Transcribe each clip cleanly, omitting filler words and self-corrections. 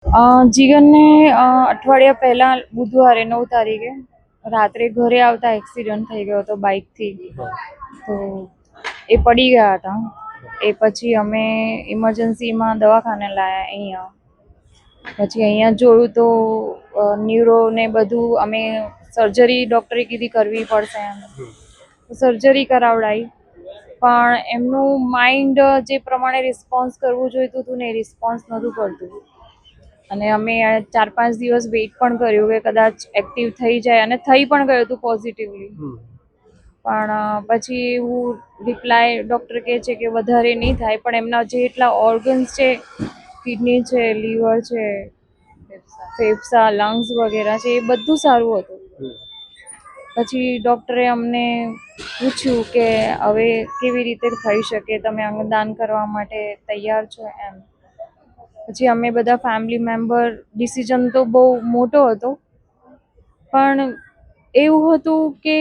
જીગરને અઠવાડિયા પહેલાં બુધવારે 9 તારીખે રાત્રે ઘરે આવતા એક્સિડન્ટ થઈ ગયો હતો બાઇકથી. તો એ પડી ગયા હતા. એ પછી અમે ઇમરજન્સીમાં દવાખાને લાવ્યા અહીંયા. પછી અહીંયા જોયું તો ન્યુરો ને બધું અમે સર્જરી ડૉક્ટરે કીધી કરવી પડશે એમ. સર્જરી કરાવડાવી, પણ એમનું માઇન્ડ જે પ્રમાણે રિસ્પોન્સ કરવું જોઈતું હતું ને એ રિસ્પોન્સ નહોતું કરતું. અને અમે 4-5 દિવસ વેઇટ પણ કર્યું કે કદાચ એક્ટિવ થઈ જાય, અને થઈ પણ ગયું હતું પોઝિટિવલી. પણ પછી એવું રિપ્લાય ડૉક્ટર કહે છે કે વધારે નહીં થાય, પણ એમના જેટલા ઓર્ગન્સ છે, કિડની છે, લીવર છે, ફેફસા, લંગ્સ વગેરે છે, એ બધું સારું હતું. પછી ડૉક્ટરે અમને પૂછ્યું કે હવે કેવી રીતે થઈ શકે, તમે અંગદાન કરવા માટે તૈયાર છો એમ. પછી અમે બધા ફેમિલી મેમ્બર, ડિસિઝન તો બહુ મોટો હતો, પણ એવું હતું કે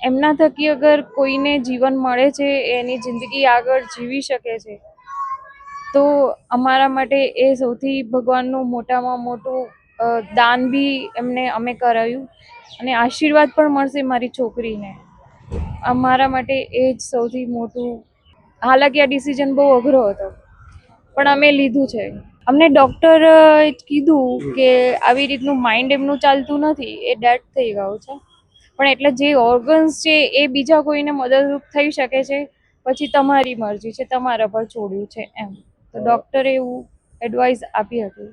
એમના થકી અગર કોઈને જીવન મળે છે, એની જિંદગી આગળ જીવી શકે છે, તો અમારા માટે એ સૌથી ભગવાનનું મોટામાં મોટું દાન બી અમે કરાવ્યું, અને આશીર્વાદ પણ મળશે મારી છોકરીને. અમારા માટે એ જ સૌથી મોટું. હાલાકી આ ડિસિઝન બહુ અઘરો હતો, પણ અમે લીધું છે. અમને ડૉક્ટર કીધું કે આવી રીતનું માઇન્ડ એમનું ચાલતું નથી, એ ડેડ થઈ ગયું છે, પણ એટલે જે ઓર્ગન્સ છે એ બીજા કોઈને મદદરૂપ થઈ શકે છે, પછી તમારી મરજી છે, તમારા પર છોડ્યું છે એમ. તો ડૉક્ટરે એવું એડવાઇસ આપી હતી.